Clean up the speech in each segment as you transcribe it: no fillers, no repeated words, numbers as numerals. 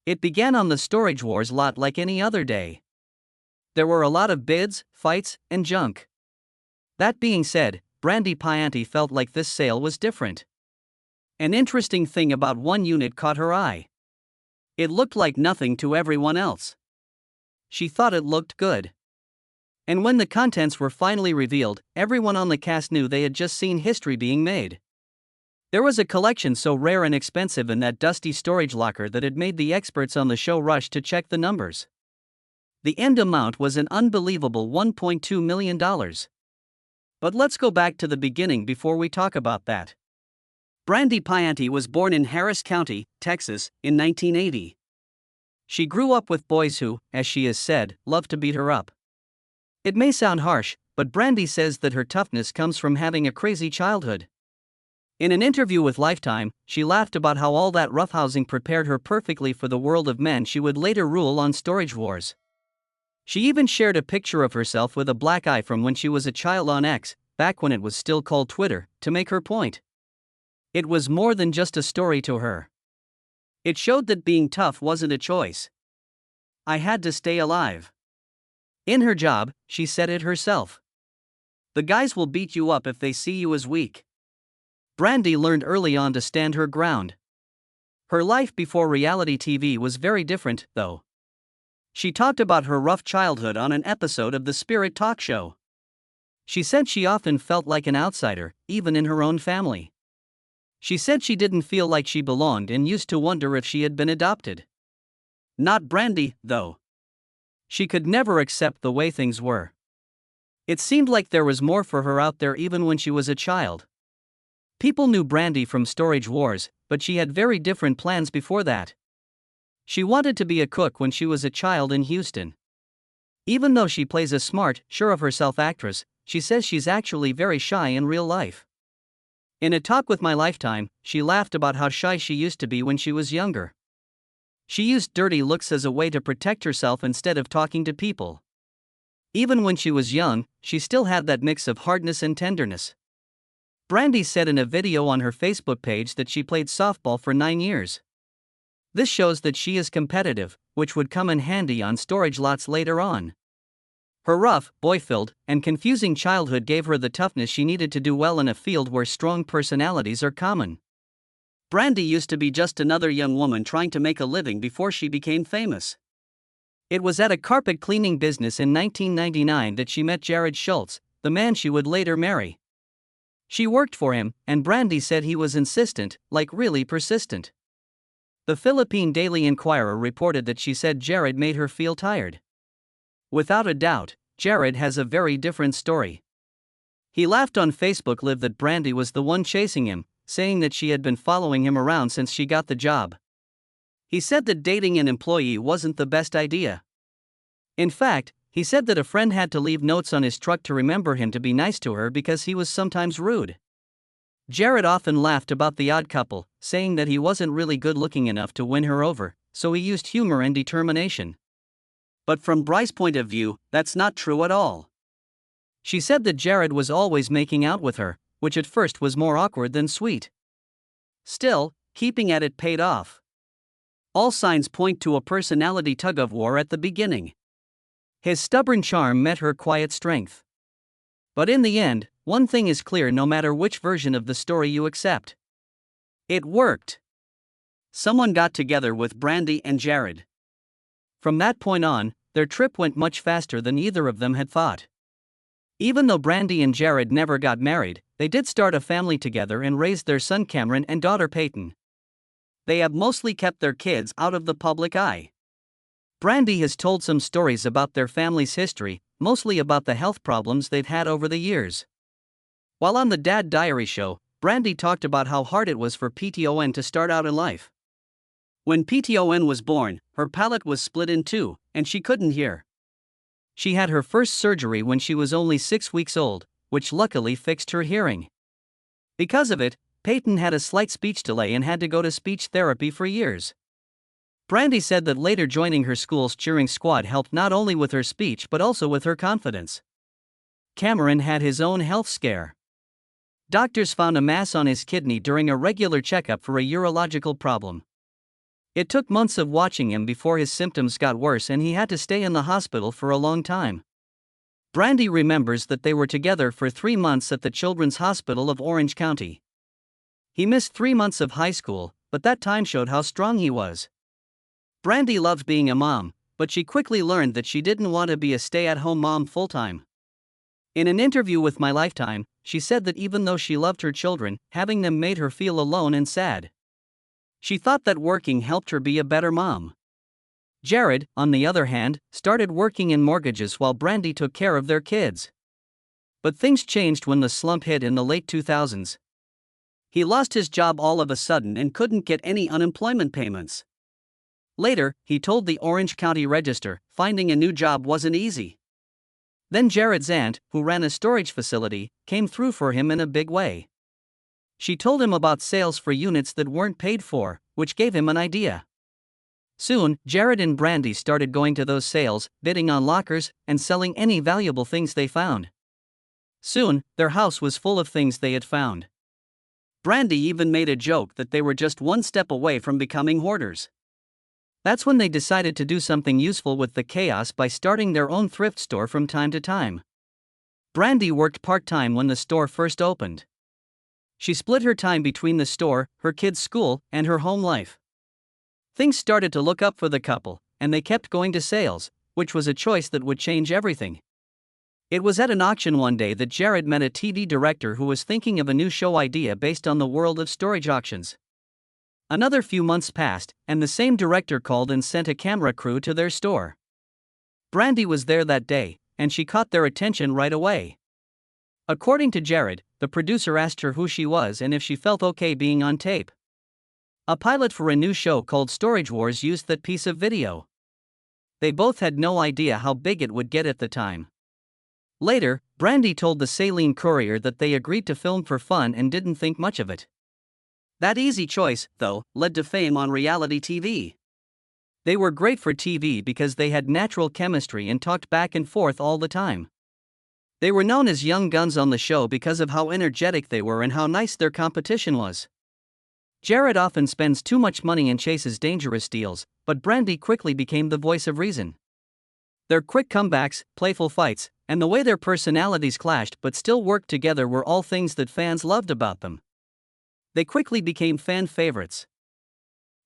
It began on the storage wars lot like any other day. There were a lot of bids, fights, and junk. That being said, Brandi Passante felt like this sale was different. An interesting thing about one unit caught her eye. It looked like nothing to everyone else. She thought it looked good. And when the contents were finally revealed, everyone on the cast knew they had just seen history being made. There was a collection so rare and expensive in that dusty storage locker that it made the experts on the show rush to check the numbers. The end amount was an unbelievable $1.2 million. But let's go back to the beginning before we talk about that. Brandi Passante was born in Harris County, Texas, in 1980. She grew up with boys who, as she has said, loved to beat her up. It may sound harsh, but Brandi says that her toughness comes from having a crazy childhood. In an interview with Lifetime, she laughed about how all that roughhousing prepared her perfectly for the world of men she would later rule on Storage Wars. She even shared a picture of herself with a black eye from when she was a child on X, back when it was still called Twitter, to make her point. It was more than just a story to her. It showed that being tough wasn't a choice. I had to stay alive. In her job, she said it herself. The guys will beat you up if they see you as weak. Brandi learned early on to stand her ground. Her life before reality TV was very different, though. She talked about her rough childhood on an episode of the Spirit talk show. She said she often felt like an outsider, even in her own family. She said she didn't feel like she belonged and used to wonder if she had been adopted. Not Brandi, though. She could never accept the way things were. It seemed like there was more for her out there even when she was a child. People knew Brandi from Storage Wars, but she had very different plans before that. She wanted to be a cook when she was a child in Houston. Even though she plays a smart, sure-of-herself actress, she says she's actually very shy in real life. In a talk with My Lifetime, she laughed about how shy she used to be when she was younger. She used dirty looks as a way to protect herself instead of talking to people. Even when she was young, she still had that mix of hardness and tenderness. Brandi said in a video on her Facebook page that she played softball for 9 years. This shows that she is competitive, which would come in handy on storage lots later on. Her rough, boy-filled, and confusing childhood gave her the toughness she needed to do well in a field where strong personalities are common. Brandi used to be just another young woman trying to make a living before she became famous. It was at a carpet cleaning business in 1999 that she met Jarrod, the man she would later marry. She worked for him, and Brandi said he was insistent, like really persistent. The Philippine Daily Inquirer reported that she said Jarrod made her feel tired. Without a doubt, Jarrod has a very different story. He laughed on Facebook Live that Brandi was the one chasing him, saying that she had been following him around since she got the job. He said that dating an employee wasn't the best idea. In fact, he said that a friend had to leave notes on his truck to remember him to be nice to her because he was sometimes rude. Jarrod often laughed about the odd couple, saying that he wasn't really good looking enough to win her over, so he used humor and determination. But from Bryce's point of view, that's not true at all. She said that Jarrod was always making out with her, which at first was more awkward than sweet. Still, keeping at it paid off. All signs point to a personality tug-of-war at the beginning. His stubborn charm met her quiet strength. But in the end, one thing is clear no matter which version of the story you accept. It worked. Someone got together with Brandi and Jarrod. From that point on, their trip went much faster than either of them had thought. Even though Brandi and Jarrod never got married, they did start a family together and raised their son Cameron and daughter Peyton. They have mostly kept their kids out of the public eye. Brandi has told some stories about their family's history, mostly about the health problems they've had over the years. While on the Dad Diary show, Brandi talked about how hard it was for PTON to start out in life. When PTON was born, her palate was split in two, and she couldn't hear. She had her first surgery when she was only 6 weeks old, which luckily fixed her hearing. Because of it, Peyton had a slight speech delay and had to go to speech therapy for years. Brandi said that later joining her school's cheering squad helped not only with her speech but also with her confidence. Cameron had his own health scare. Doctors found a mass on his kidney during a regular checkup for a urological problem. It took months of watching him before his symptoms got worse and he had to stay in the hospital for a long time. Brandi remembers that they were together for 3 months at the Children's Hospital of Orange County. He missed 3 months of high school, but that time showed how strong he was. Brandi loved being a mom, but she quickly learned that she didn't want to be a stay-at-home mom full-time. In an interview with My Lifetime, she said that even though she loved her children, having them made her feel alone and sad. She thought that working helped her be a better mom. Jarrod, on the other hand, started working in mortgages while Brandi took care of their kids. But things changed when the slump hit in the late 2000s. He lost his job all of a sudden and couldn't get any unemployment payments. Later, he told the Orange County Register, finding a new job wasn't easy. Then Jarrod's aunt, who ran a storage facility, came through for him in a big way. She told him about sales for units that weren't paid for, which gave him an idea. Soon, Jarrod and Brandi started going to those sales, bidding on lockers, and selling any valuable things they found. Soon, their house was full of things they had found. Brandi even made a joke that they were just one step away from becoming hoarders. That's when they decided to do something useful with the chaos by starting their own thrift store from time to time. Brandi worked part-time when the store first opened. She split her time between the store, her kids' school, and her home life. Things started to look up for the couple, and they kept going to sales, which was a choice that would change everything. It was at an auction one day that Jarrod met a TV director who was thinking of a new show idea based on the world of storage auctions. Another few months passed, and the same director called and sent a camera crew to their store. Brandi was there that day, and she caught their attention right away. According to Jarrod, the producer asked her who she was and if she felt okay being on tape. A pilot for a new show called Storage Wars used that piece of video. They both had no idea how big it would get at the time. Later, Brandi told the Saline Courier that they agreed to film for fun and didn't think much of it. That easy choice, though, led to fame on reality TV. They were great for TV because they had natural chemistry and talked back and forth all the time. They were known as young guns on the show because of how energetic they were and how nice their competition was. Jarrod often spends too much money and chases dangerous deals, but Brandi quickly became the voice of reason. Their quick comebacks, playful fights, and the way their personalities clashed but still worked together were all things that fans loved about them. They quickly became fan favorites.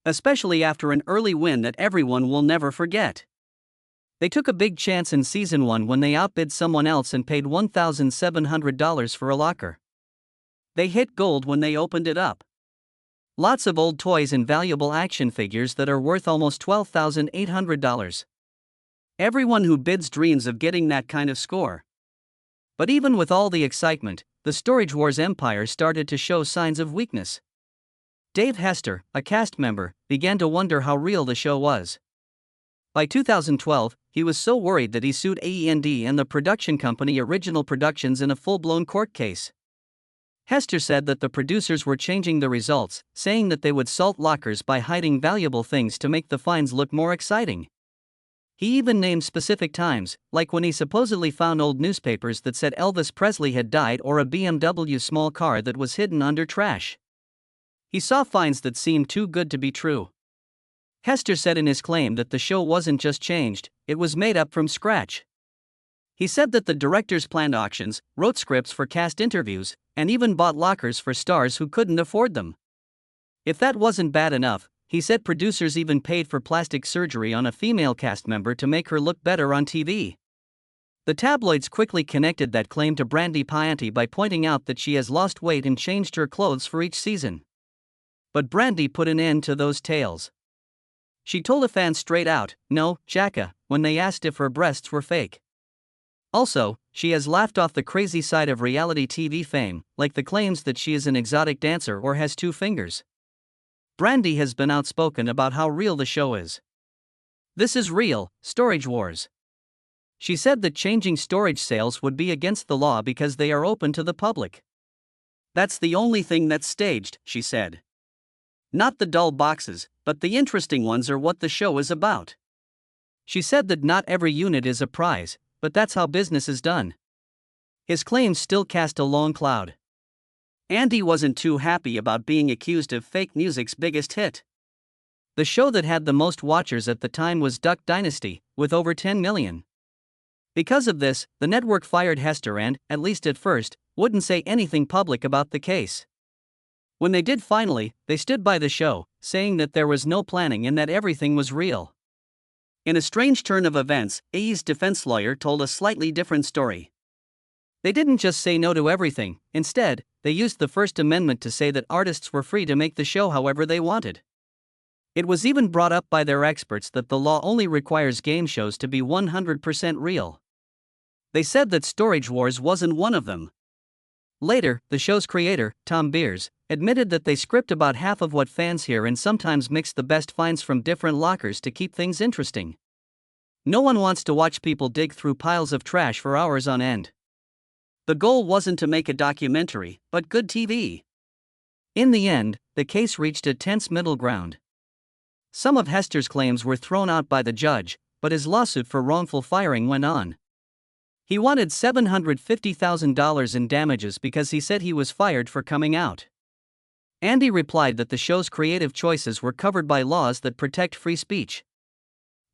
Especially after an early win that everyone will never forget. They took a big chance in season 1 when they outbid someone else and paid $1,700 for a locker. They hit gold when they opened it up. Lots of old toys and valuable action figures that are worth almost $12,800. Everyone who bids dreams of getting that kind of score. But even with all the excitement, the Storage Wars empire started to show signs of weakness. Dave Hester, a cast member, began to wonder how real the show was. By 2012, he was so worried that he sued AE&E and the production company Original Productions in a full-blown court case. Hester said that the producers were changing the results, saying that they would salt lockers by hiding valuable things to make the finds look more exciting. He even named specific times, like when he supposedly found old newspapers that said Elvis Presley had died or a BMW small car that was hidden under trash. He saw finds that seemed too good to be true. Hester said in his claim that the show wasn't just changed, it was made up from scratch. He said that the directors planned auctions, wrote scripts for cast interviews, and even bought lockers for stars who couldn't afford them. If that wasn't bad enough, he said producers even paid for plastic surgery on a female cast member to make her look better on TV. The tabloids quickly connected that claim to Brandi Passante by pointing out that she has lost weight and changed her clothes for each season. But Brandi put an end to those tales. She told a fan straight out, "No, Jacka," when they asked if her breasts were fake. Also, she has laughed off the crazy side of reality TV fame, like the claims that she is an exotic dancer or has 2 fingers. Brandi has been outspoken about how real the show is. This is real, Storage Wars. She said that changing storage sales would be against the law because they are open to the public. That's the only thing that's staged, she said. Not the dull boxes, but the interesting ones are what the show is about. She said that not every unit is a prize, but that's how business is done. His claims still cast a long cloud. Andy wasn't too happy about being accused of fake music's biggest hit. The show that had the most watchers at the time was Duck Dynasty, with over 10 million. Because of this, the network fired Hester and, at least at first, wouldn't say anything public about the case. When they did finally, they stood by the show, saying that there was no planning and that everything was real. In a strange turn of events, AE's defense lawyer told a slightly different story. They didn't just say no to everything, instead, they used the First Amendment to say that artists were free to make the show however they wanted. It was even brought up by their experts that the law only requires game shows to be 100% real. They said that Storage Wars wasn't one of them. Later, the show's creator, Tom Beers, admitted that they script about half of what fans hear and sometimes mix the best finds from different lockers to keep things interesting. No one wants to watch people dig through piles of trash for hours on end. The goal wasn't to make a documentary, but good TV. In the end, the case reached a tense middle ground. Some of Hester's claims were thrown out by the judge, but his lawsuit for wrongful firing went on. He wanted $750,000 in damages because he said he was fired for coming out. Andy replied that the show's creative choices were covered by laws that protect free speech.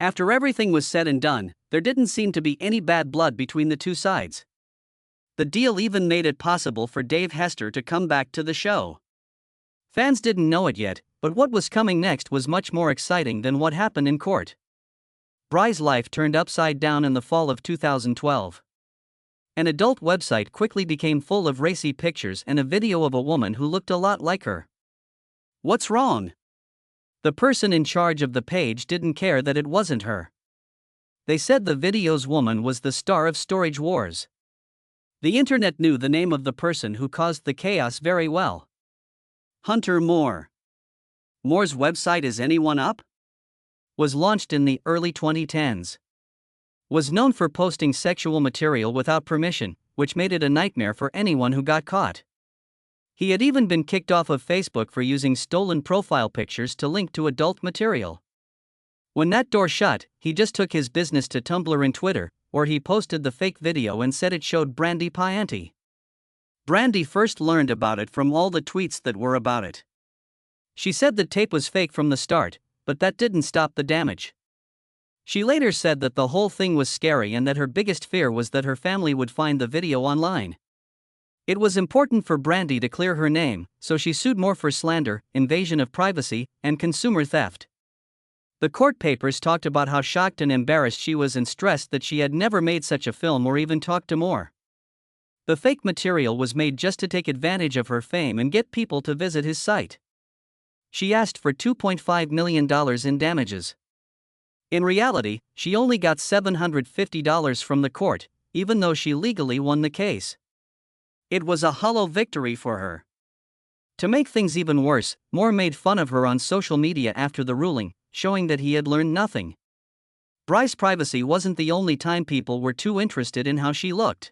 After everything was said and done, there didn't seem to be any bad blood between the two sides. The deal even made it possible for Dave Hester to come back to the show. Fans didn't know it yet, but what was coming next was much more exciting than what happened in court. Bry's life turned upside down in the fall of 2012. An adult website quickly became full of racy pictures and a video of a woman who looked a lot like her. What's wrong? The person in charge of the page didn't care that it wasn't her. They said the video's woman was the star of Storage Wars. The internet knew the name of the person who caused the chaos very well. Hunter Moore. Moore's website Is Anyone Up? Was launched in the early 2010s. Was known for posting sexual material without permission, which made it a nightmare for anyone who got caught. He had even been kicked off of Facebook for using stolen profile pictures to link to adult material. When that door shut, he just took his business to Tumblr and Twitter, where he posted the fake video and said it showed Brandi Passante. Brandi first learned about it from all the tweets that were about it. She said the tape was fake from the start, but that didn't stop the damage. She later said that the whole thing was scary and that her biggest fear was that her family would find the video online. It was important for Brandi to clear her name, so she sued Moore for slander, invasion of privacy, and consumer theft. The court papers talked about how shocked and embarrassed she was and stressed that she had never made such a film or even talked to Moore. The fake material was made just to take advantage of her fame and get people to visit his site. She asked for $2.5 million in damages. In reality, she only got $750 from the court, even though she legally won the case. It was a hollow victory for her. To make things even worse, Moore made fun of her on social media after the ruling, showing that he had learned nothing. Bry's privacy wasn't the only time people were too interested in how she looked.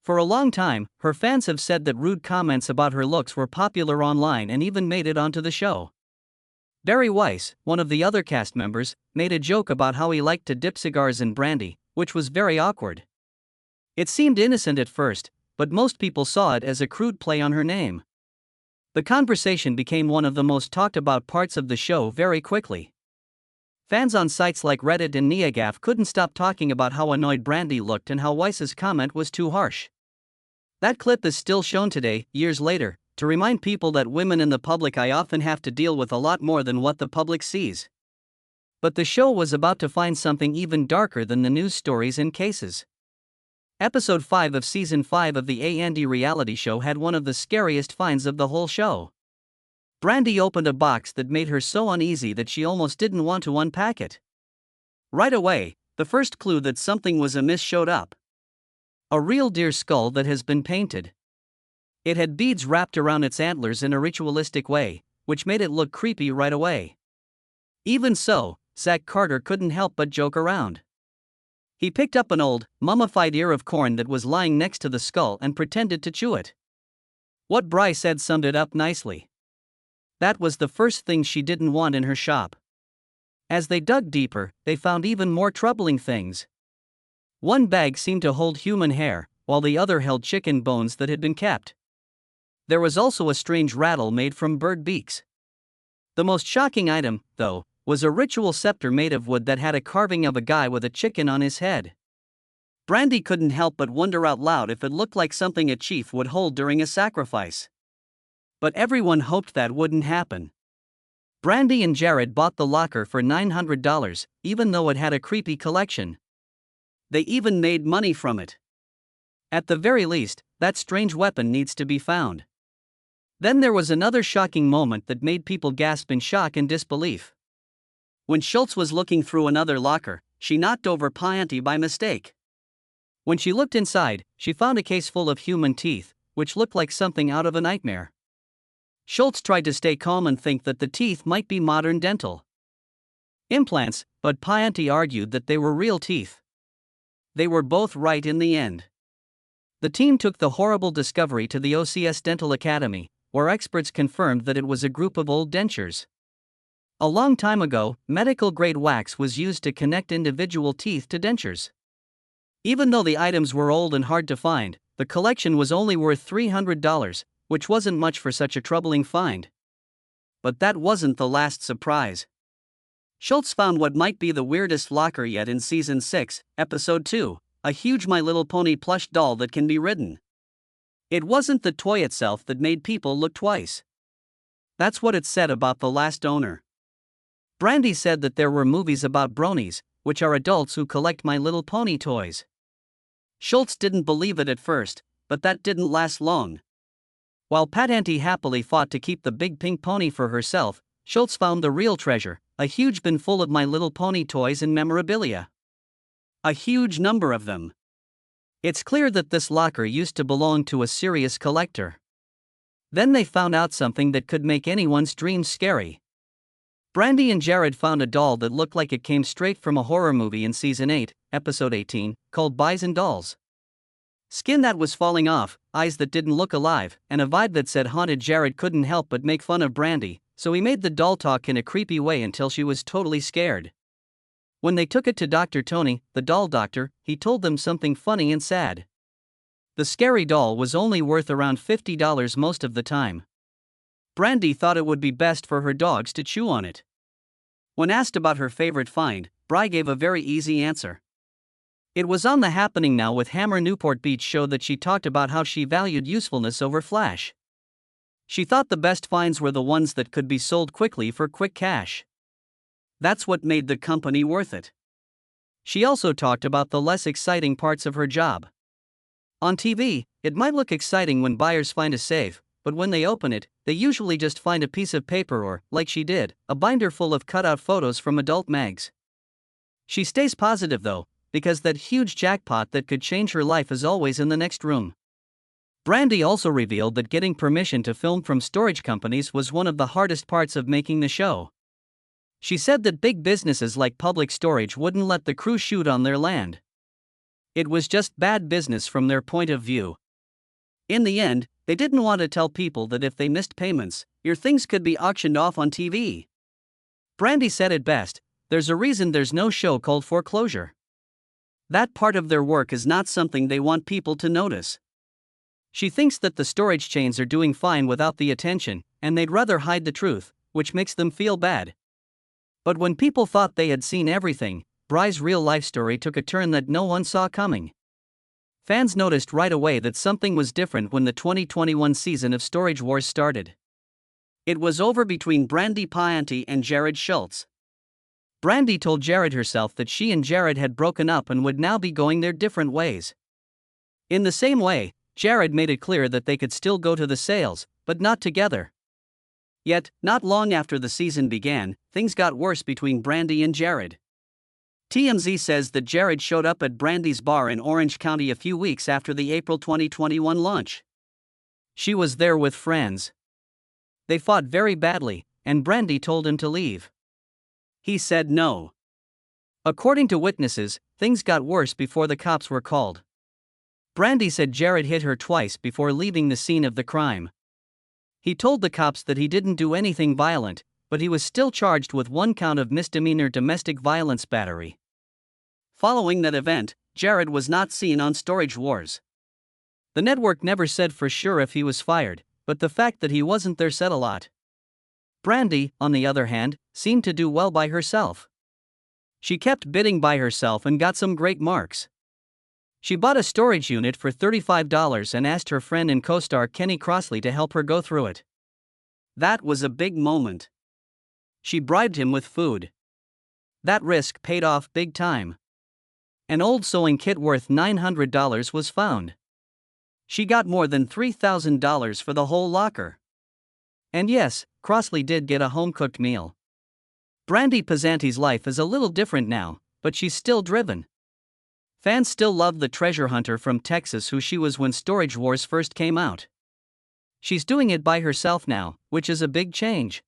For a long time, her fans have said that rude comments about her looks were popular online and even made it onto the show. Barry Weiss, one of the other cast members, made a joke about how he liked to dip cigars in brandy, which was very awkward. It seemed innocent at first, but most people saw it as a crude play on her name. The conversation became one of the most talked about parts of the show very quickly. Fans on sites like Reddit and NeoGAF couldn't stop talking about how annoyed Brandi looked and how Weiss's comment was too harsh. That clip is still shown today, years later, to remind people that women in the public eye often have to deal with a lot more than what the public sees. But the show was about to find something even darker than the news stories and cases. Episode 5 of Season 5 of the A&E reality show had one of the scariest finds of the whole show. Brandi opened a box that made her so uneasy that she almost didn't want to unpack it. Right away, the first clue that something was amiss showed up. A real deer skull that has been painted. It had beads wrapped around its antlers in a ritualistic way, which made it look creepy right away. Even so, Zach Carter couldn't help but joke around. He picked up an old, mummified ear of corn that was lying next to the skull and pretended to chew it. What Bry said summed it up nicely. That was the first thing she didn't want in her shop. As they dug deeper, they found even more troubling things. One bag seemed to hold human hair, while the other held chicken bones that had been kept. There was also a strange rattle made from bird beaks. The most shocking item, though, was a ritual scepter made of wood that had a carving of a guy with a chicken on his head. Brandi couldn't help but wonder out loud if it looked like something a chief would hold during a sacrifice. But everyone hoped that wouldn't happen. Brandi and Jarrod bought the locker for $900, even though it had a creepy collection. They even made money from it. At the very least, that strange weapon needs to be found. Then there was another shocking moment that made people gasp in shock and disbelief. When Schultz was looking through another locker, she knocked over Passante by mistake. When she looked inside, she found a case full of human teeth, which looked like something out of a nightmare. Schultz tried to stay calm and think that the teeth might be modern dental implants, but Passante argued that they were real teeth. They were both right in the end. The team took the horrible discovery to the OCS Dental Academy, where experts confirmed that it was a group of old dentures. A long time ago, medical-grade wax was used to connect individual teeth to dentures. Even though the items were old and hard to find, the collection was only worth $300, which wasn't much for such a troubling find. But that wasn't the last surprise. Schultz found what might be the weirdest locker yet in Season 6, Episode 2, a huge My Little Pony plush doll that can be ridden. It wasn't the toy itself that made people look twice. That's what it said about the last owner. Brandi said that there were movies about bronies, which are adults who collect My Little Pony toys. Schultz didn't believe it at first, but that didn't last long. While Passante happily fought to keep the big pink pony for herself, Schultz found the real treasure, a huge bin full of My Little Pony toys and memorabilia. A huge number of them. It's clear that this locker used to belong to a serious collector. Then they found out something that could make anyone's dreams scary. Brandi and Jarrod found a doll that looked like it came straight from a horror movie in Season 8, Episode 18, called Bison Dolls. Skin that was falling off, eyes that didn't look alive, and a vibe that said haunted. Jarrod couldn't help but make fun of Brandi, so he made the doll talk in a creepy way until she was totally scared. When they took it to Dr. Tony, the doll doctor, he told them something funny and sad. The scary doll was only worth around $50 most of the time. Brandi thought it would be best for her dogs to chew on it. When asked about her favorite find, Bri gave a very easy answer. It was on the Happening Now with Hammer Newport Beach show that she talked about how she valued usefulness over flash. She thought the best finds were the ones that could be sold quickly for quick cash. That's what made the company worth it. She also talked about the less exciting parts of her job. On TV, it might look exciting when buyers find a safe, but when they open it, they usually just find a piece of paper or, like she did, a binder full of cutout photos from adult mags. She stays positive though, because that huge jackpot that could change her life is always in the next room. Brandi also revealed that getting permission to film from storage companies was one of the hardest parts of making the show. She said that big businesses like Public Storage wouldn't let the crew shoot on their land. It was just bad business from their point of view. In the end, they didn't want to tell people that if they missed payments, your things could be auctioned off on TV. Brandi said it best, "There's a reason there's no show called Foreclosure. That part of their work is not something they want people to notice." She thinks that the storage chains are doing fine without the attention, and they'd rather hide the truth, which makes them feel bad. But when people thought they had seen everything, Bri's real-life story took a turn that no one saw coming. Fans noticed right away that something was different when the 2021 season of Storage Wars started. It was over between Brandi Passante and Jarrod Schultz. Brandi told Jarrod herself that she and Jarrod had broken up and would now be going their different ways. In the same way, Jarrod made it clear that they could still go to the sales, but not together. Yet, not long after the season began, things got worse between Brandi and Jarrod. TMZ says that Jarrod showed up at Brandi's bar in Orange County a few weeks after the April 2021 launch. She was there with friends. They fought very badly, and Brandi told him to leave. He said no. According to witnesses, things got worse before the cops were called. Brandi said Jarrod hit her twice before leaving the scene of the crime. He told the cops that he didn't do anything violent, but he was still charged with 1 count of misdemeanor domestic violence battery. Following that event, Jarrod was not seen on Storage Wars. The network never said for sure if he was fired, but the fact that he wasn't there said a lot. Brandi, on the other hand, seemed to do well by herself. She kept bidding by herself and got some great marks. She bought a storage unit for $35 and asked her friend and co-star Kenny Crossley to help her go through it. That was a big moment. She bribed him with food. That risk paid off big time. An old sewing kit worth $900 was found. She got more than $3,000 for the whole locker. And yes, Crossley did get a home-cooked meal. Brandi Passante's life is a little different now, but she's still driven. Fans still love the treasure hunter from Texas who she was when Storage Wars first came out. She's doing it by herself now, which is a big change.